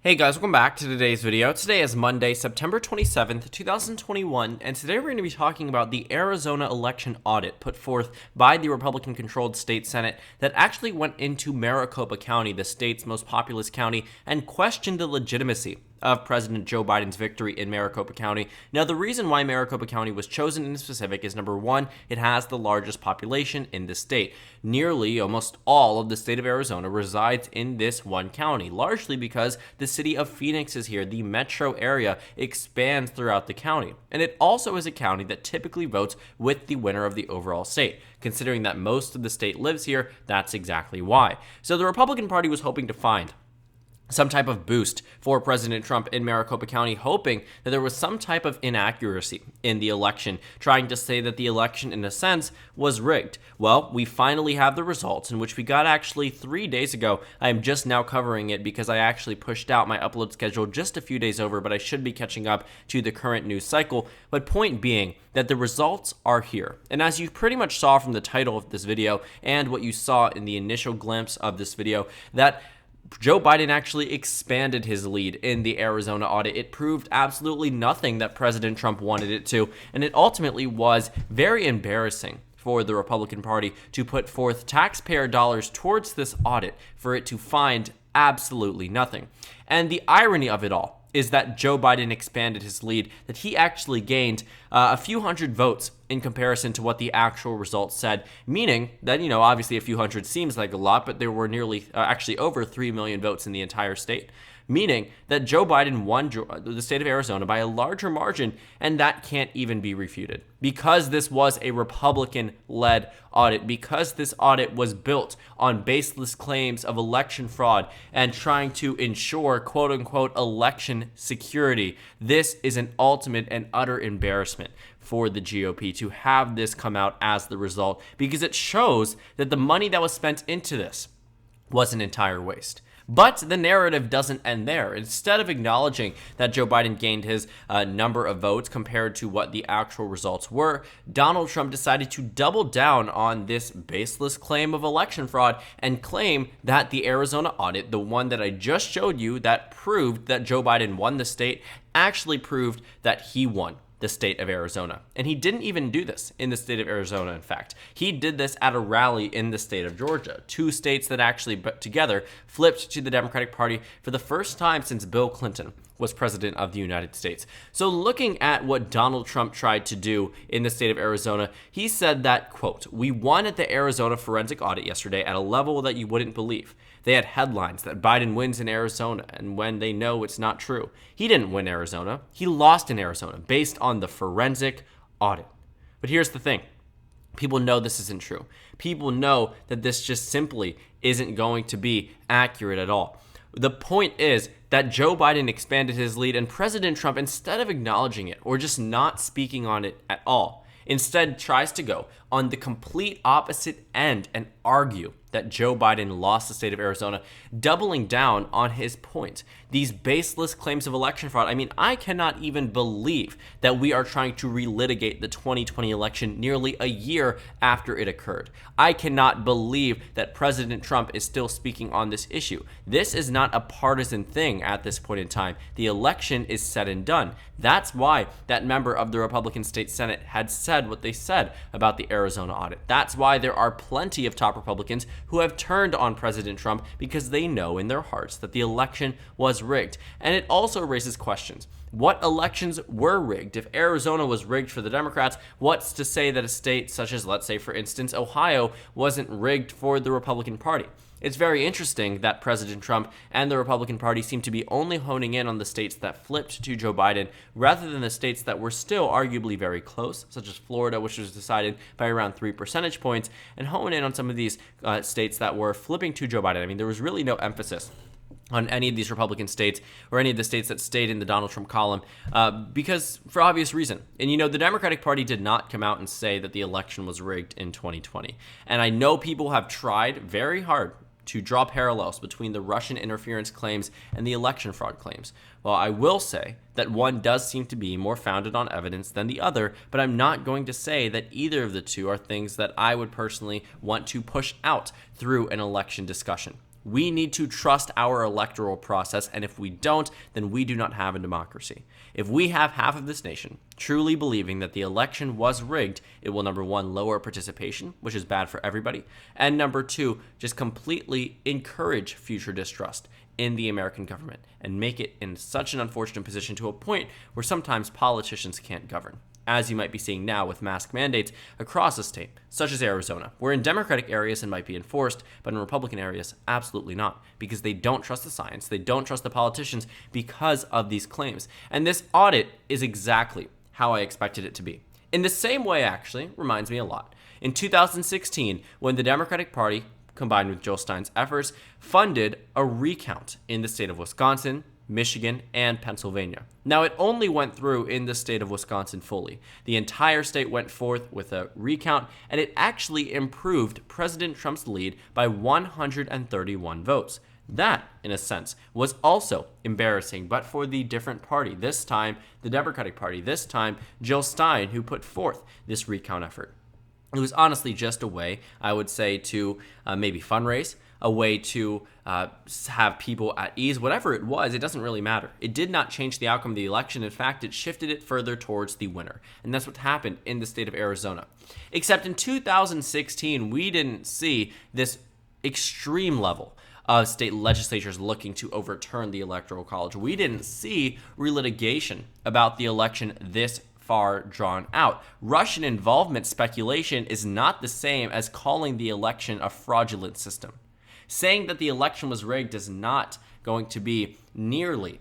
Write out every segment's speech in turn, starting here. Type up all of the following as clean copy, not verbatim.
Hey guys, welcome back to today's video. Today is Monday, September 27th, 2021, and today we're going to be talking about the Arizona election audit put forth by the Republican-controlled state Senate that actually went into Maricopa County, the state's most populous county, and questioned the legitimacy of President Joe Biden's victory in Maricopa County. Now, the reason why Maricopa County was chosen in specific is, number one, it has the largest population in the state. Nearly almost all of the state of Arizona resides in this one county, largely because the city of Phoenix is here. The metro area expands throughout the county. And it also is a county that typically votes with the winner of the overall state. Considering that most of the state lives here, that's exactly why. So the Republican Party was hoping to find some type of boost for President Trump in Maricopa County, hoping that there was some type of inaccuracy in the election, trying to say that the election, in a sense, was rigged. Well, we finally have the results, in which we got actually 3 days ago. I am just now covering it because I actually pushed out my upload schedule just a few days over, but I should be catching up to the current news cycle. But point being that the results are here. And as you pretty much saw from the title of this video and what you saw in the initial glimpse of this video, that Joe Biden actually expanded his lead in the Arizona audit. It proved absolutely nothing that President Trump wanted it to, and it ultimately was very embarrassing for the Republican Party to put forth taxpayer dollars towards this audit for it to find absolutely nothing. And the irony of it all is that Joe Biden expanded his lead, that he actually gained a few hundred votes in comparison to what the actual results said, meaning that, obviously a few hundred seems like a lot, but there were nearly, actually over 3 million votes in the entire state, meaning that Joe Biden won the state of Arizona by a larger margin, and that can't even be refuted. Because this was a Republican-led audit, because this audit was built on baseless claims of election fraud and trying to ensure quote-unquote election security, this is an ultimate and utter embarrassment for the GOP to have this come out as the result, because it shows that the money that was spent into this was an entire waste. But the narrative doesn't end there. Instead of acknowledging that Joe Biden gained his number of votes compared to what the actual results were, Donald Trump decided to double down on this baseless claim of election fraud and claim that the Arizona audit, the one that I just showed you that proved that Joe Biden won the state, actually proved that he won the state of Arizona. And he didn't even do this in the state of Arizona, in fact. He did this at a rally in the state of Georgia, two states that actually together flipped to the Democratic Party for the first time since Bill Clinton was president of the United States. So looking at what Donald Trump tried to do in the state of Arizona, he said that, quote, "We won at the Arizona forensic audit yesterday at a level that you wouldn't believe. They had headlines that Biden wins in Arizona, and when they know it's not true. He didn't win Arizona. He lost in Arizona based on the forensic audit." But here's the thing. People know this isn't true. People know that this just simply isn't going to be accurate at all. The point is that Joe Biden expanded his lead, and President Trump, instead of acknowledging it or just not speaking on it at all, instead tries to go on the complete opposite end and argue that Joe Biden lost the state of Arizona, doubling down on his point. These baseless claims of election fraud. I mean, I cannot even believe that we are trying to relitigate the 2020 election nearly a year after it occurred. I cannot believe that President Trump is still speaking on this issue. This is not a partisan thing at this point in time. The election is said and done. That's why that member of the Republican State Senate had said what they said about the Arizona audit. That's why there are plenty of top Republicans who have turned on President Trump because they know in their hearts that the election was rigged. And it also raises questions. What elections were rigged? If Arizona was rigged for the Democrats, what's to say that a state such as, let's say, for instance, Ohio wasn't rigged for the Republican Party? It's very interesting that President Trump and the Republican Party seem to be only honing in on the states that flipped to Joe Biden rather than the states that were still arguably very close, such as Florida, which was decided by around 3 percentage points, and hone in on some of these states that were flipping to Joe Biden. I mean, there was really no emphasis on any of these Republican states or any of the states that stayed in the Donald Trump column because for obvious reason. And the Democratic Party did not come out and say that the election was rigged in 2020. And I know people have tried very hard to draw parallels between the Russian interference claims and the election fraud claims. Well, I will say that one does seem to be more founded on evidence than the other, but I'm not going to say that either of the two are things that I would personally want to push out through an election discussion. We need to trust our electoral process, and if we don't, then we do not have a democracy. If we have half of this nation truly believing that the election was rigged, it will, number one, lower participation, which is bad for everybody, and number two, just completely encourage future distrust in the American government and make it in such an unfortunate position to a point where sometimes politicians can't govern, as you might be seeing now with mask mandates across the state, such as Arizona, where in Democratic areas it might be enforced, but in Republican areas, absolutely not, because they don't trust the science, they don't trust the politicians because of these claims. And this audit is exactly how I expected it to be. In the same way, actually, reminds me a lot. In 2016, when the Democratic Party, combined with Joe Stein's efforts, funded a recount in the state of Wisconsin, Michigan, and Pennsylvania. Now, it only went through in the state of Wisconsin fully. The entire state went forth with a recount, and it actually improved President Trump's lead by 131 votes. That, in a sense, was also embarrassing, but for the different party. This time, the Democratic Party. This time, Jill Stein, who put forth this recount effort. It was honestly just a way, I would say, to maybe fundraise, a way to have people at ease. Whatever it was, it doesn't really matter. It did not change the outcome of the election. In fact, it shifted it further towards the winner. And that's what happened in the state of Arizona. Except in 2016, we didn't see this extreme level of state legislatures looking to overturn the Electoral College. We didn't see relitigation about the election this far drawn out. Russian involvement speculation is not the same as calling the election a fraudulent system. Saying that the election was rigged is not going to be nearly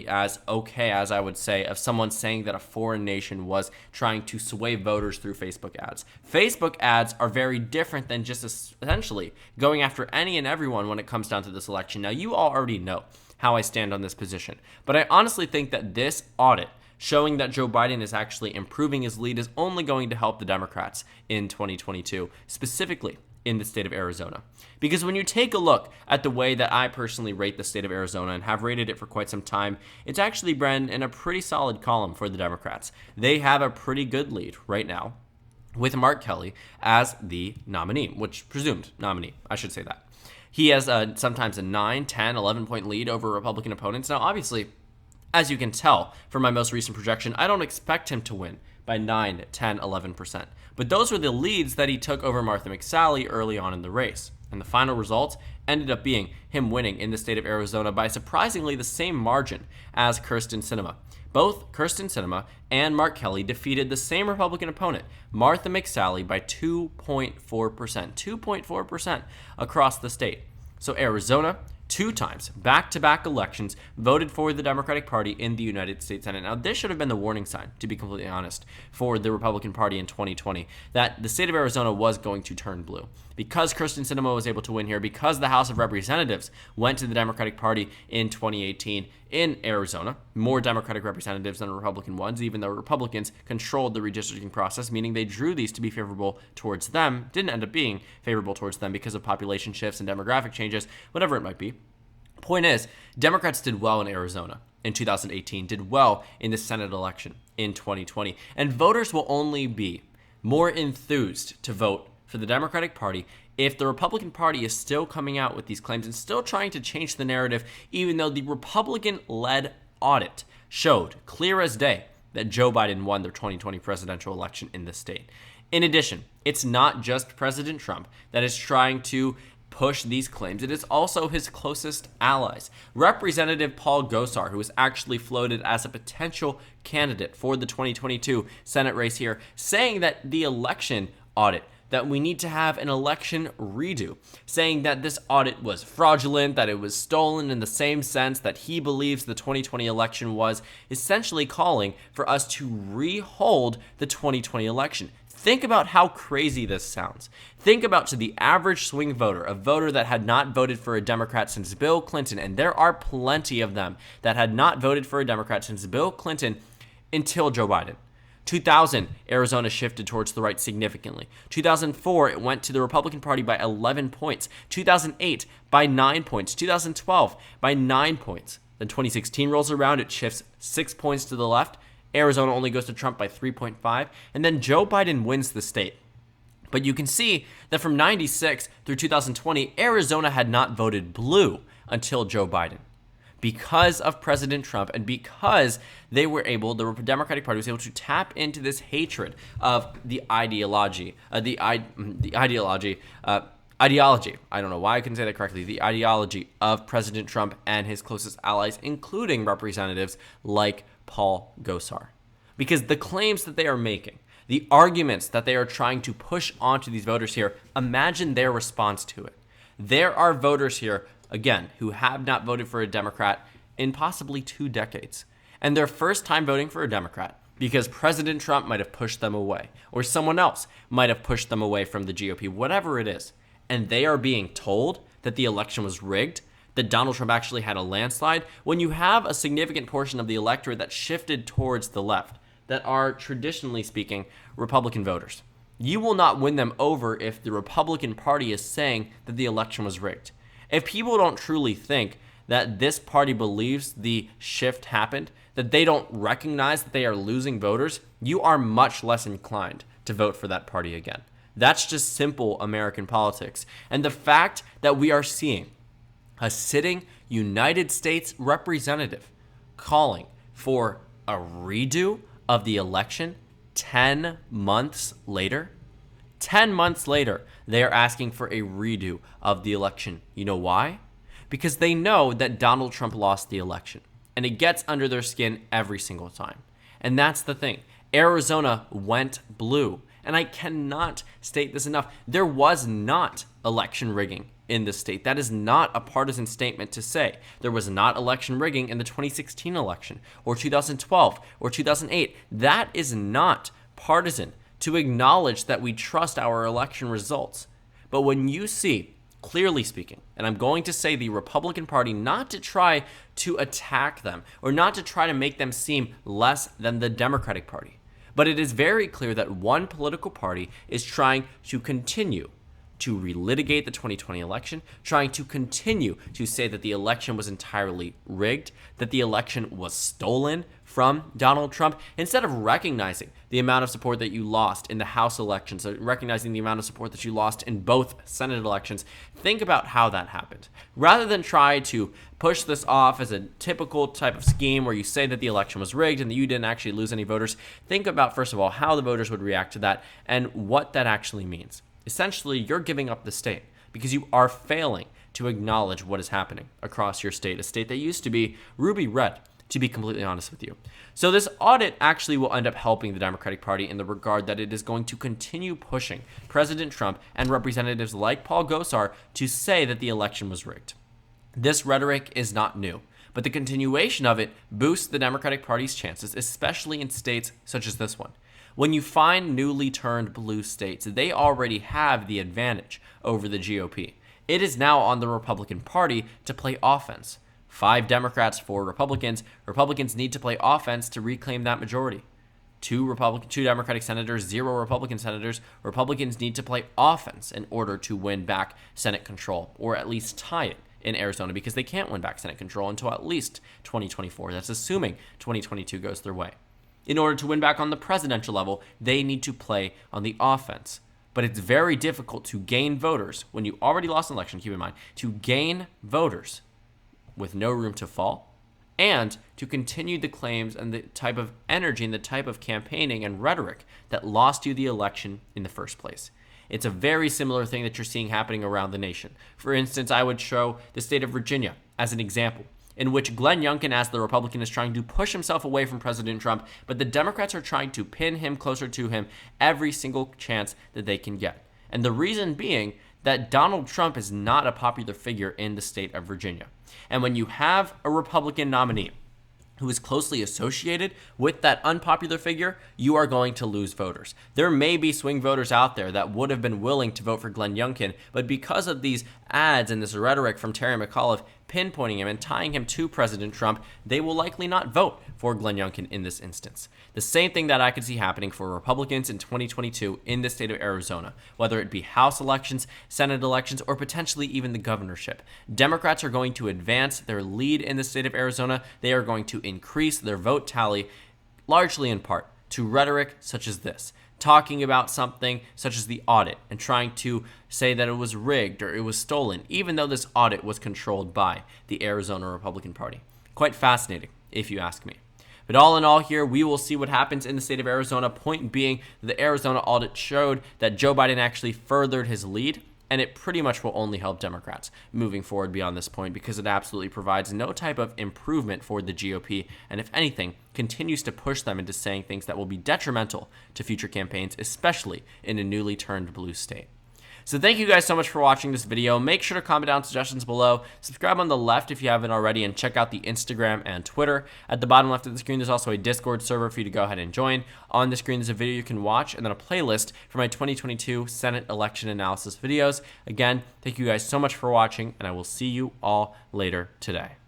as okay as I would say of someone saying that a foreign nation was trying to sway voters through Facebook ads. Facebook ads are very different than just essentially going after any and everyone when it comes down to this election. Now, you all already know how I stand on this position, but I honestly think that this audit showing that Joe Biden is actually improving his lead is only going to help the Democrats in 2022, specifically in the state of Arizona. Because when you take a look at the way that I personally rate the state of Arizona and have rated it for quite some time, it's actually been in a pretty solid column for the Democrats. They have a pretty good lead right now with Mark Kelly as the nominee, which presumed nominee, I should say that. He has sometimes a 9, 10, 11-point lead over Republican opponents. Now, obviously, as you can tell from my most recent projection, I don't expect him to win by 9, 10, 11%. But those were the leads that he took over Martha McSally early on in the race. And the final result ended up being him winning in the state of Arizona by surprisingly the same margin as Kyrsten Sinema. Both Kyrsten Sinema and Mark Kelly defeated the same Republican opponent, Martha McSally, by 2.4%. 2.4% across the state. So Arizona, 2 times, back-to-back elections, voted for the Democratic Party in the United States Senate. Now, this should have been the warning sign, to be completely honest, for the Republican Party in 2020, that the state of Arizona was going to turn blue. Because Kyrsten Sinema was able to win here, because the House of Representatives went to the Democratic Party in 2018 in Arizona, more Democratic representatives than Republican ones, even though Republicans controlled the redistricting process, meaning they drew these to be favorable towards them, didn't end up being favorable towards them because of population shifts and demographic changes, whatever it might be. Point is, Democrats did well in Arizona in 2018, did well in the Senate election in 2020, and voters will only be more enthused to vote for the Democratic Party if the Republican Party is still coming out with these claims and still trying to change the narrative, even though the Republican-led audit showed clear as day that Joe Biden won the 2020 presidential election in the state. In addition, it's not just President Trump that is trying to push these claims. It is also his closest allies. Representative Paul Gosar, who was actually floated as a potential candidate for the 2022 Senate race here, saying that the election audit, that we need to have an election redo, saying that this audit was fraudulent, that it was stolen in the same sense that he believes the 2020 election was, essentially calling for us to rehold the 2020 election. Think about how crazy this sounds. Think about to the average swing voter, a voter that had not voted for a Democrat since Bill Clinton, and there are plenty of them that had not voted for a Democrat since Bill Clinton until Joe Biden. 2000, Arizona shifted towards the right significantly. 2004, it went to the Republican Party by 11 points. 2008, by 9 points. 2012, by 9 points. Then 2016 rolls around, it shifts 6 points to the left. Arizona only goes to Trump by 3.5, and then Joe Biden wins the state. But you can see that from 96 through 2020, Arizona had not voted blue until Joe Biden. Because of President Trump and because the Democratic Party was able to tap into this hatred of the ideology, I don't know why I couldn't say that correctly, the ideology of President Trump and his closest allies, including representatives like Paul Gosar. Because the claims that they are making, the arguments that they are trying to push onto these voters here, imagine their response to it. There are voters here, again, who have not voted for a Democrat in possibly 2 decades. And their first time voting for a Democrat because President Trump might have pushed them away, or someone else might have pushed them away from the GOP, whatever it is. And they are being told that the election was rigged, that Donald Trump actually had a landslide, when you have a significant portion of the electorate that shifted towards the left, that are, traditionally speaking, Republican voters. You will not win them over if the Republican Party is saying that the election was rigged. If people don't truly think that this party believes the shift happened, that they don't recognize that they are losing voters, you are much less inclined to vote for that party again. That's just simple American politics. And the fact that we are seeing a sitting United States representative calling for a redo of the election 10 months later, 10 months later, they are asking for a redo of the election. You know why? Because they know that Donald Trump lost the election. And it gets under their skin every single time. And that's the thing. Arizona went blue. And I cannot state this enough. There was not election rigging in this state. That is not a partisan statement to say. There was not election rigging in the 2016 election, or 2012, or 2008. That is not partisan to acknowledge that we trust our election results. But when you see, clearly speaking, and I'm going to say the Republican Party, not to try to attack them or not to try to make them seem less than the Democratic Party, but it is very clear that one political party is trying to continue to relitigate the 2020 election, trying to continue to say that the election was entirely rigged, that the election was stolen from Donald Trump, instead of recognizing the amount of support that you lost in the House elections, recognizing the amount of support that you lost in both Senate elections. Think about how that happened. Rather than try to push this off as a typical type of scheme where you say that the election was rigged and that you didn't actually lose any voters, think about, first of all, how the voters would react to that and what that actually means. Essentially, you're giving up the state because you are failing to acknowledge what is happening across your state, a state that used to be ruby red, to be completely honest with you. So this audit actually will end up helping the Democratic Party in the regard that it is going to continue pushing President Trump and representatives like Paul Gosar to say that the election was rigged. This rhetoric is not new, but the continuation of it boosts the Democratic Party's chances, especially in states such as this one. When you find newly turned blue states, they already have the advantage over the GOP. It is now on the Republican Party to play offense. 5 Democrats, 4 Republicans. Republicans need to play offense to reclaim that majority. 2 Democratic senators, 0 Republican senators. Republicans need to play offense in order to win back Senate control, or at least tie it in Arizona, because they can't win back Senate control until at least 2024. That's assuming 2022 goes their way. In order to win back on the presidential level, they need to play on the offense. But it's very difficult to gain voters when you already lost an election, keep in mind, to gain voters with no room to fall, and to continue the claims and the type of energy and the type of campaigning and rhetoric that lost you the election in the first place. It's a very similar thing that you're seeing happening around the nation. For instance, I would show the state of Virginia as an example, in which Glenn Youngkin, as the Republican, is trying to push himself away from President Trump, but the Democrats are trying to pin him closer to him every single chance that they can get. And the reason being that Donald Trump is not a popular figure in the state of Virginia. And when you have a Republican nominee who is closely associated with that unpopular figure, you are going to lose voters. There may be swing voters out there that would have been willing to vote for Glenn Youngkin, but because of these ads and this rhetoric from Terry McAuliffe pinpointing him and tying him to President Trump, they will likely not vote for Glenn Youngkin in this instance. The same thing that I could see happening for Republicans in 2022 in the state of Arizona, whether it be House elections, Senate elections, or potentially even the governorship. Democrats are going to advance their lead in the state of Arizona. They are going to increase their vote tally, largely in part to rhetoric such as this, talking about something such as the audit and trying to say that it was rigged or it was stolen, even though this audit was controlled by the Arizona Republican Party. Quite fascinating, if you ask me. But all in all here, we will see what happens in the state of Arizona. Point being, the Arizona audit showed that Joe Biden actually furthered his lead, and it pretty much will only help Democrats moving forward beyond this point because it absolutely provides no type of improvement for the GOP, and if anything, continues to push them into saying things that will be detrimental to future campaigns, especially in a newly turned blue state. So thank you guys so much for watching this video. Make sure to comment down suggestions below. Subscribe on the left if you haven't already, and check out the Instagram and Twitter. At the bottom left of the screen, there's also a Discord server for you to go ahead and join. On the screen, there's a video you can watch, and then a playlist for my 2022 Senate election analysis videos. Again, thank you guys so much for watching, and I will see you all later today.